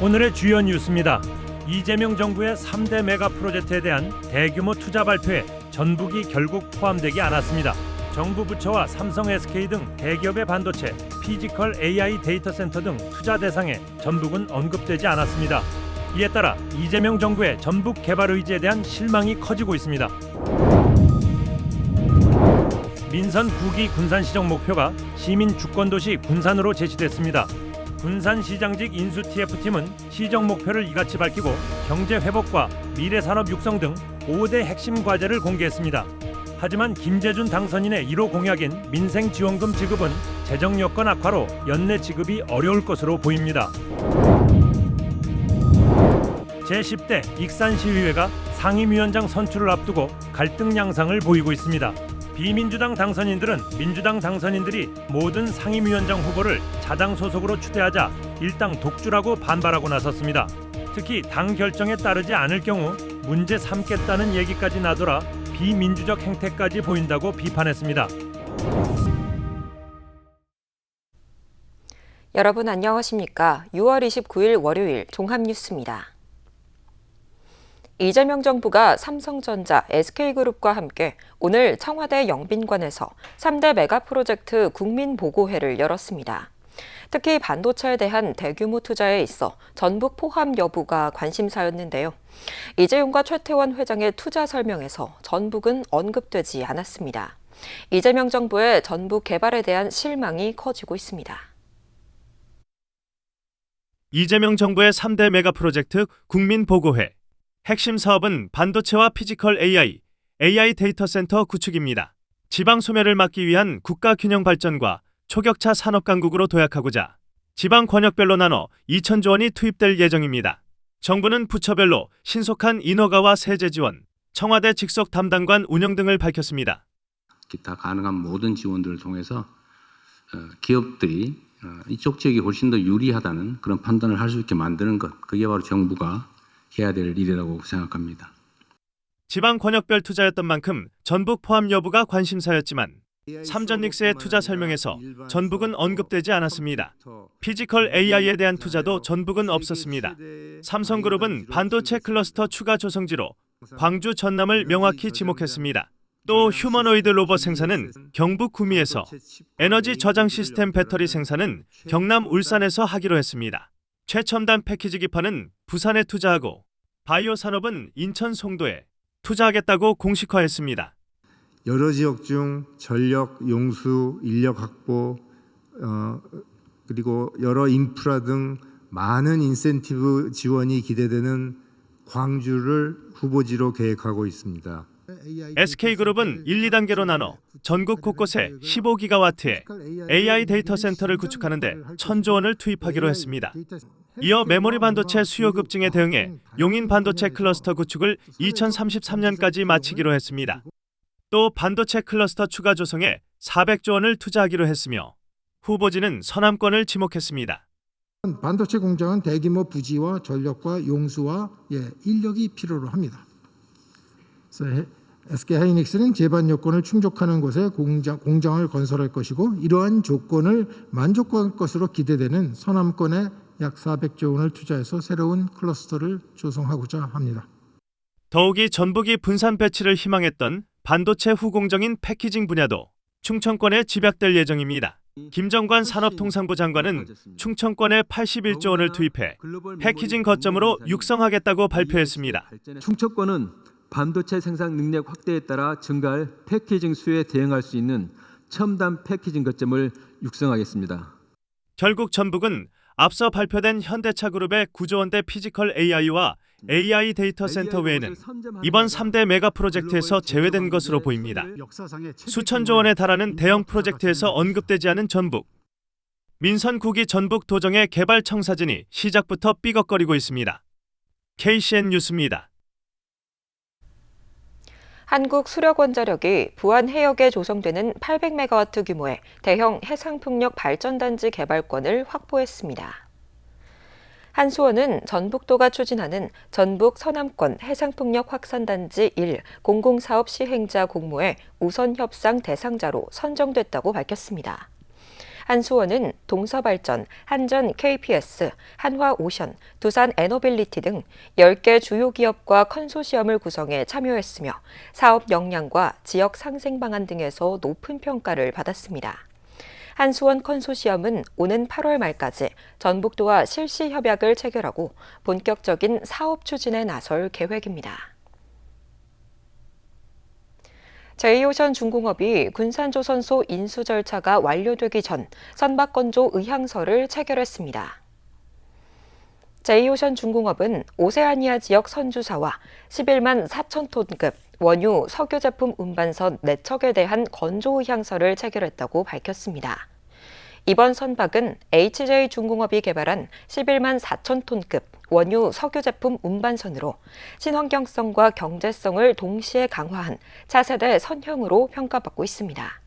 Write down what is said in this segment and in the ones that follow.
오늘의 주요 뉴스입니다. 이재명 정부의 3대 메가 프로젝트에 대한 대규모 투자 발표에 전북이 결국 포함되지 않았습니다. 정부 부처와 삼성 SK 등 대기업의 반도체, 피지컬 AI 데이터 센터 등 투자 대상에 전북은 언급되지 않았습니다. 이에 따라 이재명 정부의 전북 개발 의지에 대한 실망이 커지고 있습니다. 민선 9기 군산시정 목표가 시민 주권도시 군산으로 제시됐습니다. 군산시장직 인수 TF팀은 시정 목표를 이같이 밝히고 경제 회복과 미래산업 육성 등 5대 핵심 과제를 공개했습니다. 하지만 김재준 당선인의 1호 공약인 민생지원금 지급은 재정 여건 악화로 연내 지급이 어려울 것으로 보입니다. 제10대 익산시의회가 상임위원장 선출을 앞두고 갈등 양상을 보이고 있습니다. 비민주당 당선인들은 민주당 당선인들이 모든 상임위원장 후보를 자당 소속으로 추대하자 일당 독주라고 반발하고 나섰습니다. 특히 당 결정에 따르지 않을 경우 문제 삼겠다는 얘기까지 나돌아 비민주적 행태까지 보인다고 비판했습니다. 여러분 안녕하십니까? 6월 29일 월요일 종합뉴스입니다. 이재명 정부가 삼성전자, SK그룹과 함께 오늘 청와대 영빈관에서 3대 메가 프로젝트 국민보고회를 열었습니다. 특히 반도체에 대한 대규모 투자에 있어 전북 포함 여부가 관심사였는데요. 이재용과 최태원 회장의 투자 설명에서 전북은 언급되지 않았습니다. 이재명 정부의 전북 개발에 대한 실망이 커지고 있습니다. 이재명 정부의 3대 메가 프로젝트 국민보고회. 핵심 사업은 반도체와 피지컬 AI 데이터 센터 구축입니다. 지방 소멸을 막기 위한 국가 균형 발전과 초격차 산업 강국으로 도약하고자 지방 권역별로 나눠 2천조 원이 투입될 예정입니다. 정부는 부처별로 신속한 인허가와 세제 지원, 청와대 직속 담당관 운영 등을 밝혔습니다. 기타 가능한 모든 지원들을 통해서 기업들이 이쪽 지역이 훨씬 더 유리하다는 그런 판단을 할 수 있게 만드는 것, 그게 바로 정부가 해야 될 일이라고 생각합니다. 지방 권역별 투자였던 만큼 전북 포함 여부가 관심사였지만 삼전닉스의 투자 설명에서 전북은 언급되지 않았습니다. 피지컬 AI에 대한 투자도 전북은 없었습니다. 삼성그룹은 반도체 클러스터 추가 조성지로 광주 전남을 명확히 지목했습니다. 또 휴머노이드 로봇 생산은 경북 구미에서, 에너지 저장 시스템 배터리 생산은 경남 울산에서 하기로 했습니다. 최첨단 패키지 기판은 부산에 투자하고 바이오 산업은 인천 송도에 투자하겠다고 공식화했습니다. 여러 지역 중 전력, 용수, 인력 확보, 그리고 여러 인프라 등 많은 인센티브 지원이 기대되는 광주를 후보지로 계획하고 있습니다. SK그룹은 1, 2단계로 나눠 전국 곳곳에 15기가와트의 AI 데이터 센터를 구축하는 데 1,000조 원을 투입하기로 했습니다. 이어 메모리 반도체 수요 급증에 대응해 용인 반도체 클러스터 구축을 2033년까지 마치기로 했습니다. 또 반도체 클러스터 추가 조성에 400조 원을 투자하기로 했으며 후보지는 서남권을 지목했습니다. 반도체 공장은 대규모 부지와 전력과 용수와 인력이 필요로 합니다. 그래서 SK하이닉스는 제반 요건을 충족하는 곳에 공장을 건설할 것이고 이러한 조건을 만족할 것으로 기대되는 서남권에 약 400조 원을 투자해서 새로운 클러스터를 조성하고자 합니다. 더욱이 전북이 분산 배치를 희망했던 반도체 후공정인 패키징 분야도 충청권에 집약될 예정입니다. 김정관 산업통상부 장관은 충청권에 81조 원을 투입해 패키징 거점으로 육성하겠다고 발표했습니다. 충청권은 반도체 생산 능력 확대에 따라 증가할 패키징 수요에 대응할 수 있는 첨단 패키징 거점을 육성하겠습니다. 결국 전북은 앞서 발표된 현대차그룹의 9조 원대 피지컬 AI와 AI 데이터 센터 외에는 이번 3대 메가 프로젝트에서 제외된 것으로 보입니다. 수천조 원에 달하는 대형 프로젝트에서 언급되지 않은 전북. 민선 9기 전북 도정의 개발 청사진이 시작부터 삐걱거리고 있습니다. KCN 뉴스입니다. 한국수력원자력이 부안 해역에 조성되는 800메가와트 규모의 대형 해상풍력 발전단지 개발권을 확보했습니다. 한수원은 전북도가 추진하는 전북 서남권 해상풍력 확산단지 1 공공사업 시행자 공모의 우선 협상 대상자로 선정됐다고 밝혔습니다. 한수원은 동서발전, 한전 KPS, 한화오션, 두산 에너빌리티 등 10개 주요 기업과 컨소시엄을 구성해 참여했으며 사업 역량과 지역 상생 방안 등에서 높은 평가를 받았습니다. 한수원 컨소시엄은 오는 8월 말까지 전북도와 실시 협약을 체결하고 본격적인 사업 추진에 나설 계획입니다. 제2오션 중공업이 군산조선소 인수 절차가 완료되기 전 선박건조 의향서를 체결했습니다. 제2오션 중공업은 오세아니아 지역 선주사와 11만 4천 톤급 원유 석유 제품 운반선 4척에 대한 건조 의향서를 체결했다고 밝혔습니다. 이번 선박은 HJ중공업이 개발한 11만 4천 톤급 원유 석유 제품 운반선으로 친환경성과 경제성을 동시에 강화한 차세대 선형으로 평가받고 있습니다.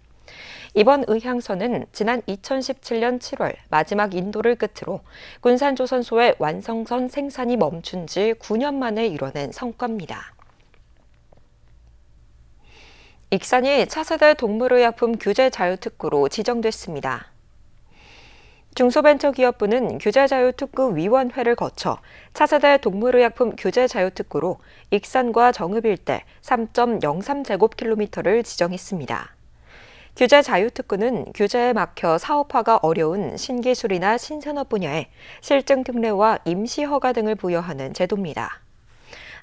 이번 의향서는 지난 2017년 7월 마지막 인도를 끝으로 군산조선소의 완성선 생산이 멈춘 지 9년 만에 이뤄낸 성과입니다. 익산이 차세대 동물의약품 규제 자유특구로 지정됐습니다. 중소벤처기업부는 규제자유특구위원회를 거쳐 차세대 동물의약품 규제자유특구로 익산과 정읍 일대 3.03제곱킬로미터를 지정했습니다. 규제자유특구는 규제에 막혀 사업화가 어려운 신기술이나 신산업 분야에 실증 특례와 임시허가 등을 부여하는 제도입니다.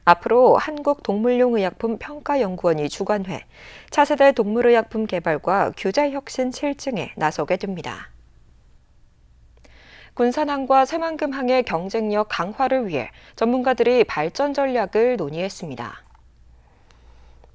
앞으로 한국동물용의약품 평가연구원이 주관해 차세대 동물의약품 개발과 규제 혁신 실증에 나서게 됩니다. 군산항과 새만금항의 경쟁력 강화를 위해 전문가들이 발전 전략을 논의했습니다.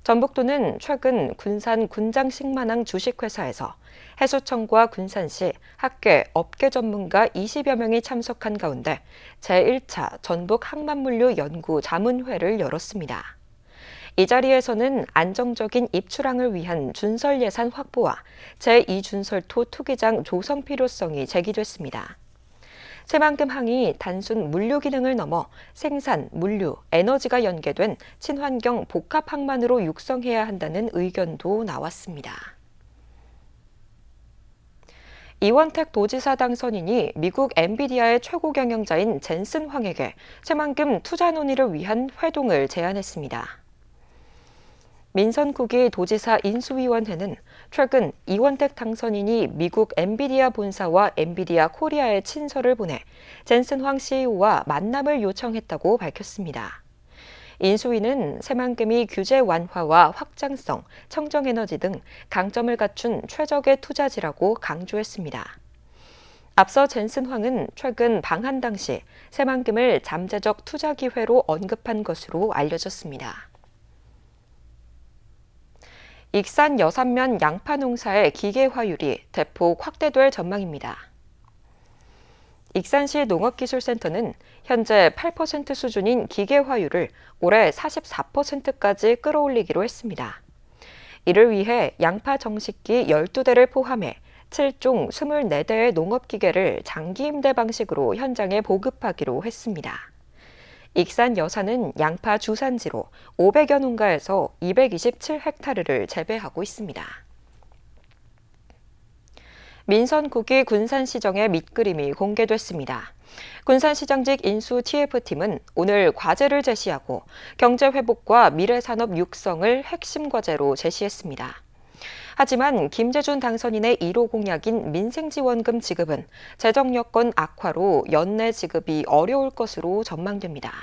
전북도는 최근 군산 군장식만항 주식회사에서 해수청과 군산시, 학계, 업계 전문가 20여 명이 참석한 가운데 제1차 전북항만물류 연구 자문회를 열었습니다. 이 자리에서는 안정적인 입출항을 위한 준설 예산 확보와 제2준설토 투기장 조성 필요성이 제기됐습니다. 새만금항이 단순 물류 기능을 넘어 생산, 물류, 에너지가 연계된 친환경 복합항만으로 육성해야 한다는 의견도 나왔습니다. 이원택 도지사 당선인이 미국 엔비디아의 최고 경영자인 젠슨 황에게 새만금 투자 논의를 위한 회동을 제안했습니다. 민선국이 도지사 인수위원회는 최근 이원택 당선인이 미국 엔비디아 본사와 엔비디아 코리아에 친서를 보내 젠슨 황 CEO와 만남을 요청했다고 밝혔습니다. 인수위는 새만금이 규제 완화와 확장성, 청정에너지 등 강점을 갖춘 최적의 투자지라고 강조했습니다. 앞서 젠슨 황은 최근 방한 당시 새만금을 잠재적 투자 기회로 언급한 것으로 알려졌습니다. 익산 여산면 양파 농사의 기계화율이 대폭 확대될 전망입니다. 익산시 농업기술센터는 현재 8% 수준인 기계화율을 올해 44%까지 끌어올리기로 했습니다. 이를 위해 양파 정식기 12대를 포함해 7종 24대의 농업기계를 장기 임대 방식으로 현장에 보급하기로 했습니다. 익산 여산은 양파 주산지로 500여 농가에서 227헥타르를 재배하고 있습니다. 민선국이 군산시정의 밑그림이 공개됐습니다. 군산시장직 인수 TF팀은 오늘 과제를 제시하고 경제회복과 미래산업 육성을 핵심 과제로 제시했습니다. 하지만 김재준 당선인의 1호 공약인 민생지원금 지급은 재정 여건 악화로 연내 지급이 어려울 것으로 전망됩니다.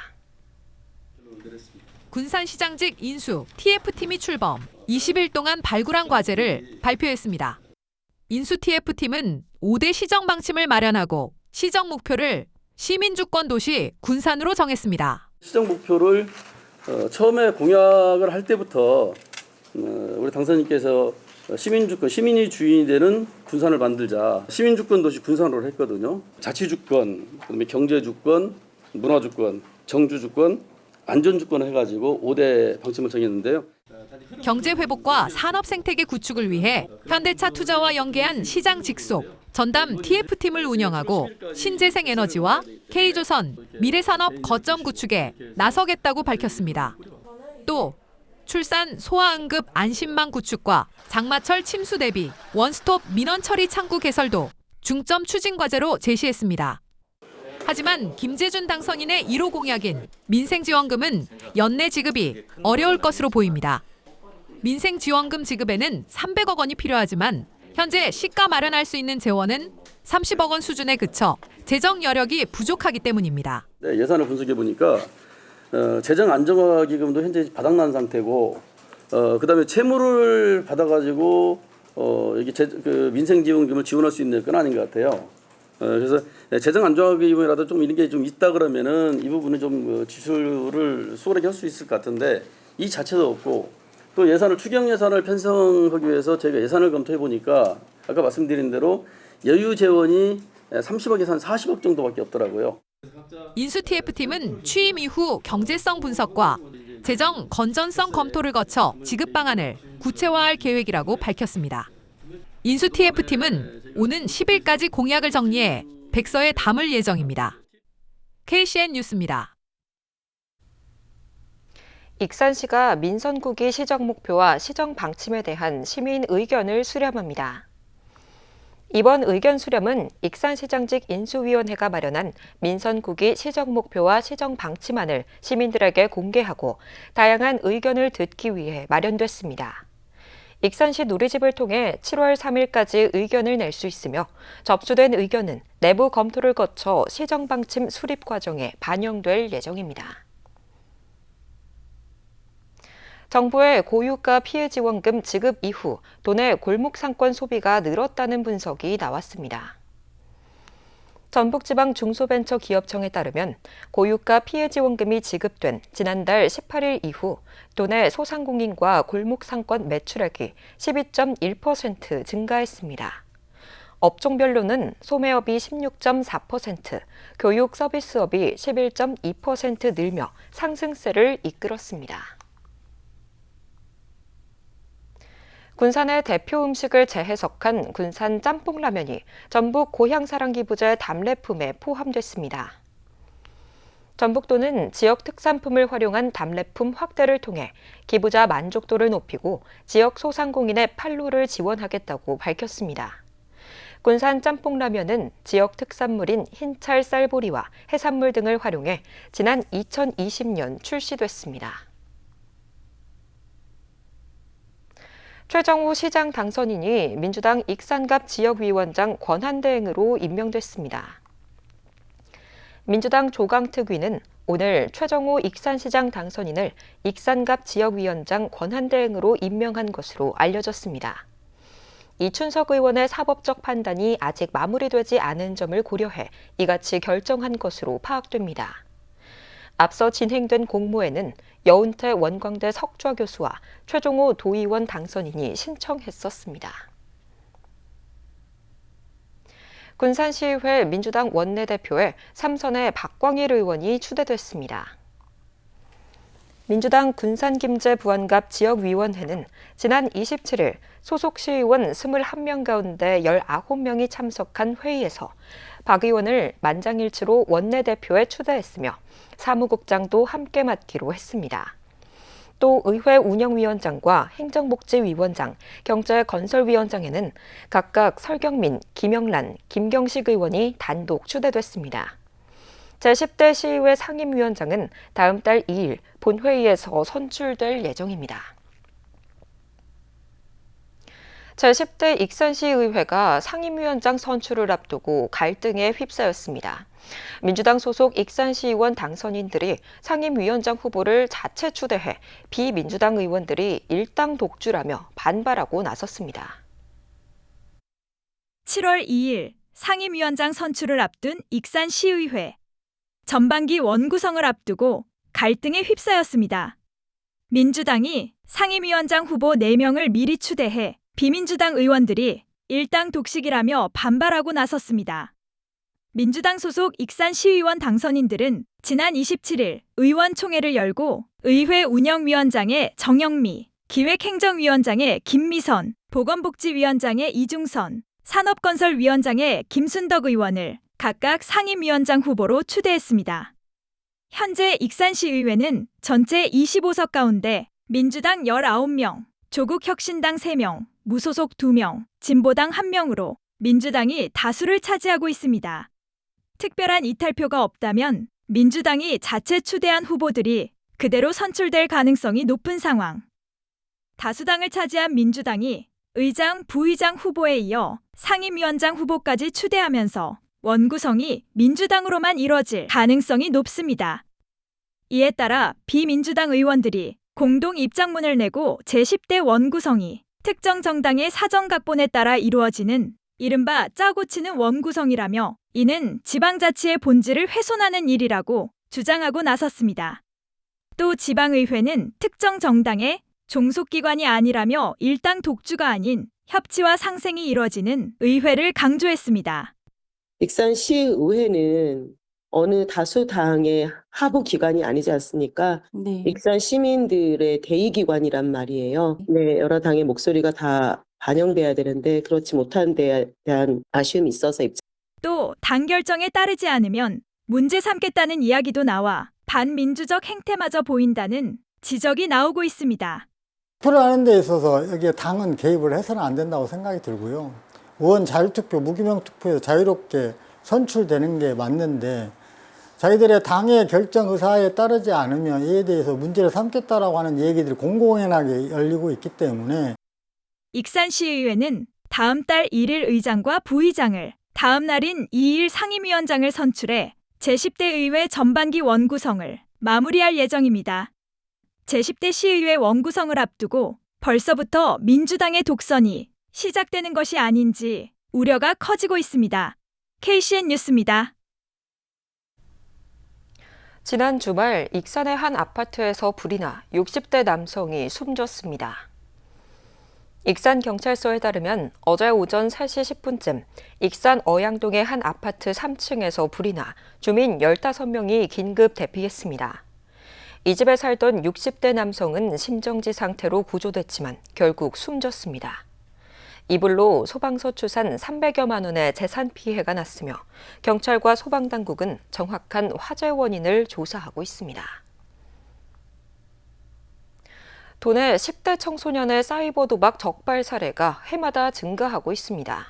군산시장직 인수 TF팀이 출범 20일 동안 발굴한 과제를 발표했습니다. 인수 TF팀은 5대 시정 방침을 마련하고 시정 목표를 시민주권 도시 군산으로 정했습니다. 시정 목표를 처음에 공약을 할 때부터 우리 당선인께서 시민주권, 시민이 주인이 되는 군산을 만들자. 시민주권 도시 군산으로 했거든요. 자치주권, 그다음에 경제주권, 문화주권, 정주주권, 안전주권 해가지고 5대 방침을 정했는데요. 경제 회복과 산업 생태계 구축을 위해 현대차 투자와 연계한 시장 직속, 전담 TF팀을 운영하고 신재생 에너지와 K조선, 미래산업 거점 구축에 나서겠다고 밝혔습니다. 또 출산 소아응급 안심망 구축과 장마철 침수 대비 원스톱 민원 처리 창구 개설도 중점 추진 과제로 제시했습니다. 하지만 김재준 당선인의 1호 공약인 민생지원금은 연내 지급이 어려울 것으로 보입니다. 민생지원금 지급에는 300억 원이 필요하지만 현재 시가 마련할 수 있는 재원은 30억 원 수준에 그쳐 재정 여력이 부족하기 때문입니다. 네, 예산을 분석해 보니까 재정 안정화 기금도 현재 바닥난 상태고, 그다음에 채무를 받아가지고 여기 민생지원금을 지원할 수 있는 건 아닌 것 같아요. 그래서 재정 안정화 기금이라도 좀 이런 게 좀 있다 그러면은 이 부분은 좀 지출을 수월하게 할 수 있을 것 같은데 이 자체도 없고, 또 예산을 추경 예산을 편성하기 위해서 저희가 예산을 검토해 보니까 아까 말씀드린 대로 여유 재원이 30억에서 한 40억 정도밖에 없더라고요. 인수 TF팀은 취임 이후 경제성 분석과 재정 건전성 검토를 거쳐 지급 방안을 구체화할 계획이라고 밝혔습니다. 인수 TF팀은 오는 10일까지 공약을 정리해 백서에 담을 예정입니다. KCN 뉴스입니다. 익산시가 민선구기 시정 목표와 시정 방침에 대한 시민 의견을 수렴합니다. 이번 의견 수렴은 익산시장직 인수위원회가 마련한 민선구기 시정 목표와 시정 방침안을 시민들에게 공개하고 다양한 의견을 듣기 위해 마련됐습니다. 익산시 누리집을 통해 7월 3일까지 의견을 낼 수 있으며 접수된 의견은 내부 검토를 거쳐 시정 방침 수립 과정에 반영될 예정입니다. 정부의 고유가 피해 지원금 지급 이후 도내 골목 상권 소비가 늘었다는 분석이 나왔습니다. 전북지방중소벤처기업청에 따르면 고유가 피해 지원금이 지급된 지난달 18일 이후 도내 소상공인과 골목 상권 매출액이 12.1% 증가했습니다. 업종별로는 소매업이 16.4%, 교육 서비스업이 11.2% 늘며 상승세를 이끌었습니다. 군산의 대표 음식을 재해석한 군산 짬뽕라면이 전북 고향사랑기부제 답례품에 포함됐습니다. 전북도는 지역 특산품을 활용한 답례품 확대를 통해 기부자 만족도를 높이고 지역 소상공인의 판로를 지원하겠다고 밝혔습니다. 군산 짬뽕라면은 지역 특산물인 흰찰 쌀보리와 해산물 등을 활용해 지난 2020년 출시됐습니다. 최정우 시장 당선인이 민주당 익산갑 지역위원장 권한대행으로 임명됐습니다. 민주당 조강특위는 오늘 최정우 익산시장 당선인을 익산갑 지역위원장 권한대행으로 임명한 것으로 알려졌습니다. 이춘석 의원의 사법적 판단이 아직 마무리되지 않은 점을 고려해 이같이 결정한 것으로 파악됩니다. 앞서 진행된 공모에는 여운태 원광대 석좌 교수와 최종호 도의원 당선인이 신청했었습니다. 군산시의회 민주당 원내대표에 삼선의 박광일 의원이 추대됐습니다. 민주당 군산김제 부안갑 지역위원회는 지난 27일 소속 시의원 21명 가운데 19명이 참석한 회의에서 박 의원을 만장일치로 원내대표에 추대했으며 사무국장도 함께 맡기로 했습니다. 또 의회 운영위원장과 행정복지위원장, 경제건설위원장에는 각각 설경민, 김영란, 김경식 의원이 단독 추대됐습니다. 제10대 시의회 상임위원장은 다음 달 2일 본회의에서 선출될 예정입니다. 제10대 익산시의회가 상임위원장 선출을 앞두고 갈등에 휩싸였습니다. 민주당 소속 익산시의원 당선인들이 상임위원장 후보를 자체 추대해 비민주당 의원들이 일당 독주라며 반발하고 나섰습니다. 7월 2일 상임위원장 선출을 앞둔 익산시의회. 전반기 원구성을 앞두고 갈등에 휩싸였습니다. 민주당이 상임위원장 후보 4명을 미리 추대해 비민주당 의원들이 일당 독식이라며 반발하고 나섰습니다. 민주당 소속 익산시의원 당선인들은 지난 27일 의원총회를 열고 의회 운영위원장의 정영미, 기획행정위원장의 김미선, 보건복지위원장의 이중선, 산업건설위원장의 김순덕 의원을 각각 상임위원장 후보로 추대했습니다. 현재 익산시의회는 전체 25석 가운데 민주당 19명, 조국혁신당 3명, 무소속 2명, 진보당 1명으로 민주당이 다수를 차지하고 있습니다. 특별한 이탈표가 없다면 민주당이 자체 추대한 후보들이 그대로 선출될 가능성이 높은 상황. 다수당을 차지한 민주당이 의장, 부의장 후보에 이어 상임위원장 후보까지 추대하면서 원구성이 민주당으로만 이뤄질 가능성이 높습니다. 이에 따라 비민주당 의원들이 공동 입장문을 내고 제10대 원구성이 특정 정당의 사정각본에 따라 이루어지는 이른바 짜고 치는 원구성이라며 이는 지방자치의 본질을 훼손하는 일이라고 주장하고 나섰습니다. 또 지방의회는 특정 정당의 종속기관이 아니라며 일당 독주가 아닌 협치와 상생이 이뤄지는 의회를 강조했습니다. 익산시의회는 어느 다수당의 하부 기관이 아니지 않습니까? 익산 시민들의 대의기관이란 말이에요. 네, 여러 당의 목소리가 다 반영돼야 되는데 그렇지 못한 데에 대한 아쉬움이 있어서 또 당 결정에 따르지 않으면 문제 삼겠다는 이야기도 나와 반민주적 행태마저 보인다는 지적이 나오고 있습니다. 투표를 하는 데 있어서 여기에 당은 개입을 해서는 안 된다고 생각이 들고요. 의원 자율투표, 무기명 투표에서 자유롭게 선출되는 게 맞는데 자기들의 당의 결정 의사에 따르지 않으면 이에 대해서 문제를 삼겠다라고 하는 얘기들이 공공연하게 열리고 있기 때문에 익산시의회는 다음 달 1일 의장과 부의장을, 다음 날인 2일 상임위원장을 선출해 제10대 의회 전반기 원구성을 마무리할 예정입니다. 제10대 시의회 원구성을 앞두고 벌써부터 민주당의 독선이 시작되는 것이 아닌지 우려가 커지고 있습니다. KCN 뉴스입니다. 지난 주말 익산의 한 아파트에서 불이 나 60대 남성이 숨졌습니다. 익산경찰서에 따르면 어제 오전 3시 10분쯤 익산 어양동의 한 아파트 3층에서 불이 나 주민 15명이 긴급 대피했습니다. 이 집에 살던 60대 남성은 심정지 상태로 구조됐지만 결국 숨졌습니다. 이 불로 소방서 추산 300여만 원의 재산 피해가 났으며 경찰과 소방당국은 정확한 화재 원인을 조사하고 있습니다. 도내 10대 청소년의 사이버 도박 적발 사례가 해마다 증가하고 있습니다.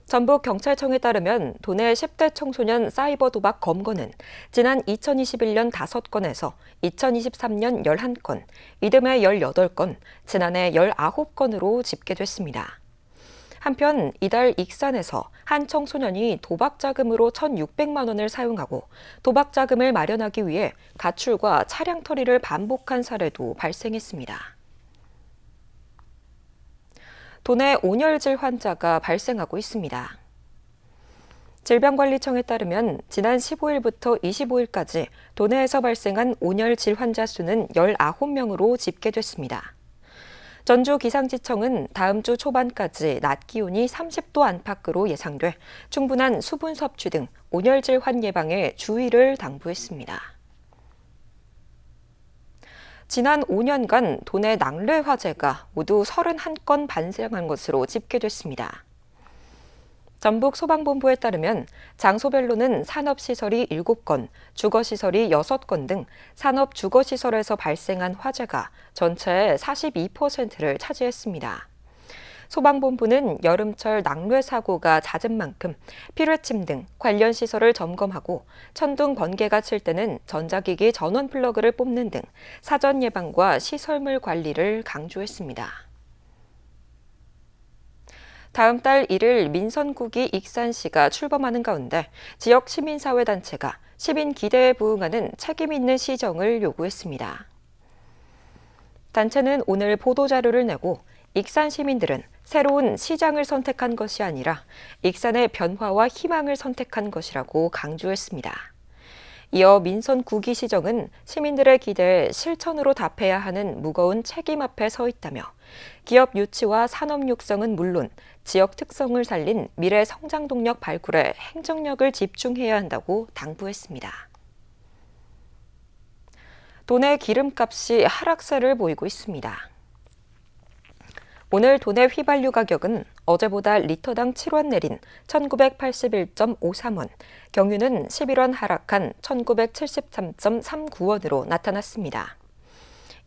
전북경찰청에 따르면 도내 10대 청소년 사이버 도박 검거는 지난 2021년 5건에서 2023년 11건, 이듬해 18건, 지난해 19건으로 집계됐습니다. 한편 이달 익산에서 한 청소년이 도박 자금으로 1,600만 원을 사용하고 도박 자금을 마련하기 위해 가출과 차량 터리를 반복한 사례도 발생했습니다. 도내 온열질 환자가 발생하고 있습니다. 질병관리청에 따르면 지난 15일부터 25일까지 도내에서 발생한 온열질 환자 수는 19명으로 집계됐습니다. 전주기상지청은 다음 주 초반까지 낮 기온이 30도 안팎으로 예상돼 충분한 수분 섭취 등 온열질 환 예방에 주의를 당부했습니다. 지난 5년간 도내 낙뢰 화재가 모두 31건 발생한 것으로 집계됐습니다. 전북소방본부에 따르면 장소별로는 산업시설이 7건, 주거시설이 6건 등 산업주거시설에서 발생한 화재가 전체의 42%를 차지했습니다. 소방본부는 여름철 낙뢰 사고가 잦은 만큼 필요침 등 관련 시설을 점검하고 천둥 번개가 칠 때는 전자기기 전원 플러그를 뽑는 등 사전 예방과 시설물 관리를 강조했습니다. 다음 달 1일 민선국이 익산시가 출범하는 가운데 지역 시민사회단체가 시민 기대에 부응하는 책임 있는 시정을 요구했습니다. 단체는 오늘 보도자료를 내고 익산 시민들은 새로운 시장을 선택한 것이 아니라 익산의 변화와 희망을 선택한 것이라고 강조했습니다. 이어 민선국이 시정은 시민들의 기대에 실천으로 답해야 하는 무거운 책임 앞에 서 있다며 기업 유치와 산업 육성은 물론 지역 특성을 살린 미래 성장 동력 발굴에 행정력을 집중해야 한다고 당부했습니다. 도내 기름값이 하락세를 보이고 있습니다. 오늘 도내 휘발유 가격은 어제보다 리터당 7원 내린 1981.53원, 경유는 11원 하락한 1973.39원으로 나타났습니다.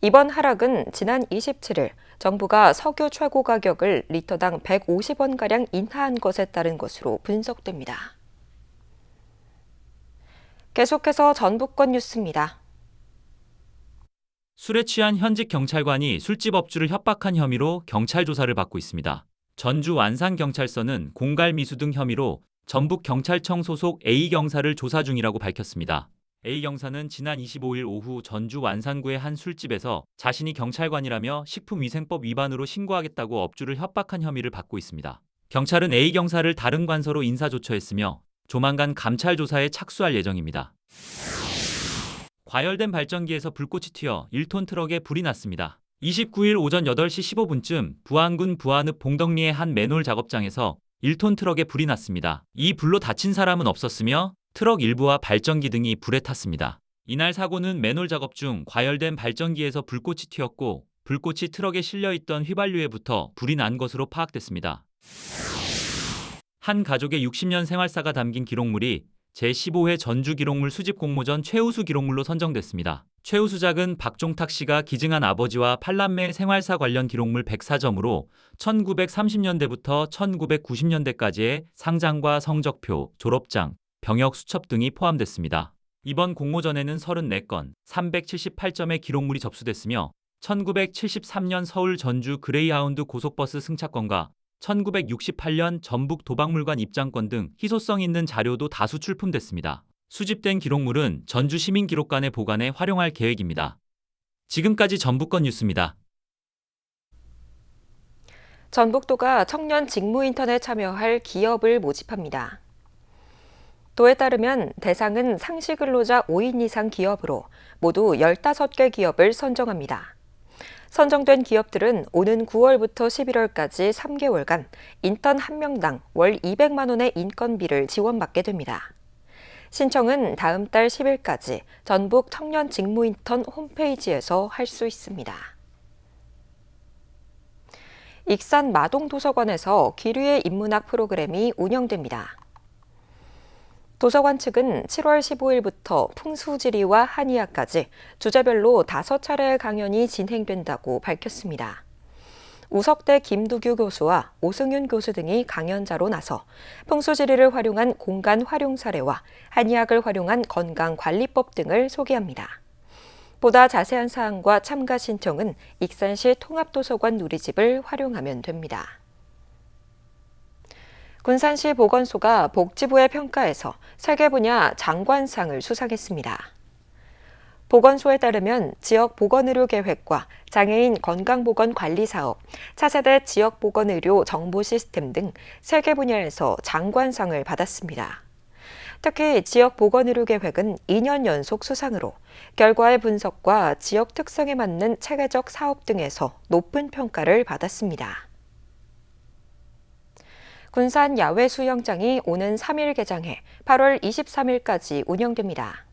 이번 하락은 지난 27일 정부가 석유 최고 가격을 리터당 150원가량 인하한 것에 따른 것으로 분석됩니다. 계속해서 전북권 뉴스입니다. 술에 취한 현직 경찰관이 술집 업주를 협박한 혐의로 경찰 조사를 받고 있습니다. 전주 완산경찰서는 공갈미수 등 혐의로 전북경찰청 소속 A경사를 조사 중이라고 밝혔습니다. A경사는 지난 25일 오후 전주 완산구의 한 술집에서 자신이 경찰관이라며 식품위생법 위반으로 신고하겠다고 업주를 협박한 혐의를 받고 있습니다. 경찰은 A경사를 다른 관서로 인사조처했으며 조만간 감찰 조사에 착수할 예정입니다. 과열된 발전기에서 불꽃이 튀어 1톤 트럭에 불이 났습니다. 29일 오전 8시 15분쯤 부안군 부안읍 봉덕리의 한 맨홀 작업장에서 1톤 트럭에 불이 났습니다. 이 불로 다친 사람은 없었으며 트럭 일부와 발전기 등이 불에 탔습니다. 이날 사고는 맨홀 작업 중 과열된 발전기에서 불꽃이 튀었고 불꽃이 트럭에 실려있던 휘발유에 붙어 불이 난 것으로 파악됐습니다. 한 가족의 60년 생활사가 담긴 기록물이 제15회 전주기록물 수집 공모전 최우수 기록물로 선정됐습니다. 최우수작은 박종탁 씨가 기증한 아버지와 8남매 생활사 관련 기록물 104점으로 1930년대부터 1990년대까지의 상장과 성적표, 졸업장, 병역 수첩 등이 포함됐습니다. 이번 공모전에는 34건, 378점의 기록물이 접수됐으며 1973년 서울 전주 그레이하운드 고속버스 승차권과 1968년 전북 도박물관 입장권 등 희소성 있는 자료도 다수 출품됐습니다. 수집된 기록물은 전주시민기록관에 보관해 활용할 계획입니다. 지금까지 전북권 뉴스입니다. 전북도가 청년 직무인턴에 참여할 기업을 모집합니다. 도에 따르면 대상은 상시근로자 5인 이상 기업으로 모두 15개 기업을 선정합니다. 선정된 기업들은 오는 9월부터 11월까지 3개월간 인턴 1명당 월 200만 원의 인건비를 지원받게 됩니다. 신청은 다음 달 10일까지 전북 청년 직무인턴 홈페이지에서 할 수 있습니다. 익산 마동도서관에서 기류의 인문학 프로그램이 운영됩니다. 도서관 측은 7월 15일부터 풍수지리와 한의학까지 주제별로 5차례의 강연이 진행된다고 밝혔습니다. 우석대 김두규 교수와 오승윤 교수 등이 강연자로 나서 풍수지리를 활용한 공간 활용 사례와 한의학을 활용한 건강관리법 등을 소개합니다. 보다 자세한 사항과 참가 신청은 익산시 통합도서관 누리집을 활용하면 됩니다. 군산시 보건소가 복지부의 평가에서 세계 분야 장관상을 수상했습니다. 보건소에 따르면 지역 보건의료 계획과 장애인 건강보건 관리 사업, 차세대 지역 보건의료 정보 시스템 등 세계 분야에서 장관상을 받았습니다. 특히 지역 보건의료 계획은 2년 연속 수상으로 결과의 분석과 지역 특성에 맞는 체계적 사업 등에서 높은 평가를 받았습니다. 군산 야외 수영장이 오는 3일 개장해 8월 23일까지 운영됩니다.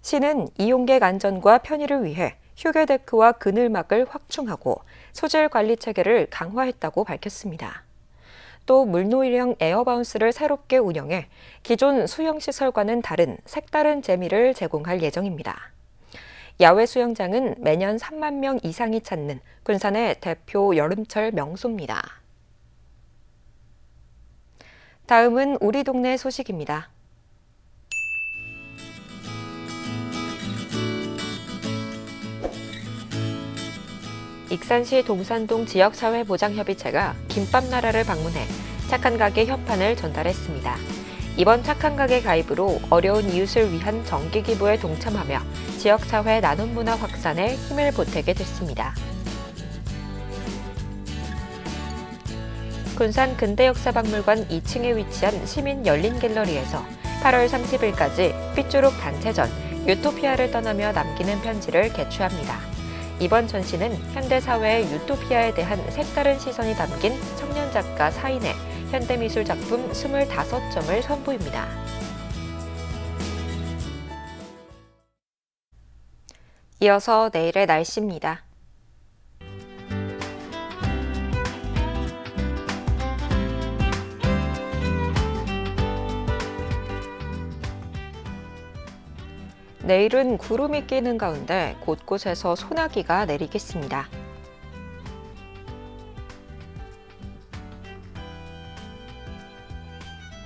시는 이용객 안전과 편의를 위해 휴게데크와 그늘막을 확충하고 소질 관리 체계를 강화했다고 밝혔습니다. 또 물놀이형 에어바운스를 새롭게 운영해 기존 수영시설과는 다른 색다른 재미를 제공할 예정입니다. 야외 수영장은 매년 3만 명 이상이 찾는 군산의 대표 여름철 명소입니다. 다음은 우리 동네 소식입니다. 익산시 동산동 지역사회보장협의체가 김밥나라를 방문해 착한 가게 협판을 전달했습니다. 이번 착한 가게 가입으로 어려운 이웃을 위한 정기기부에 동참하며 지역사회 나눔문화 확산에 힘을 보태게 됐습니다. 군산 근대역사박물관 2층에 위치한 시민 열린갤러리에서 8월 30일까지 삐쭈룩 단체전 유토피아를 떠나며 남기는 편지를 개최합니다. 이번 전시는 현대사회의 유토피아에 대한 색다른 시선이 담긴 청년 작가 4인의 현대미술 작품 25점을 선보입니다. 이어서 내일의 날씨입니다. 내일은 구름이 끼는 가운데 곳곳에서 소나기가 내리겠습니다.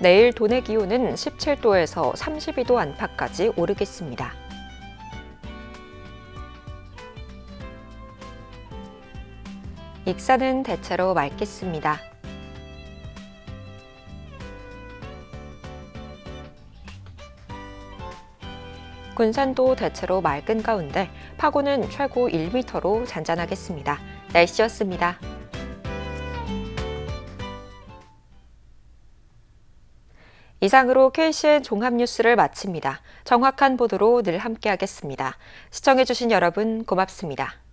내일 도내 기온은 17도에서 32도 안팎까지 오르겠습니다. 익산은 대체로 맑겠습니다. 군산도 대체로 맑은 가운데 파고는 최고 1m로 잔잔하겠습니다. 날씨였습니다. 이상으로 KCN 종합뉴스를 마칩니다. 정확한 보도로 늘 함께하겠습니다. 시청해주신 여러분 고맙습니다.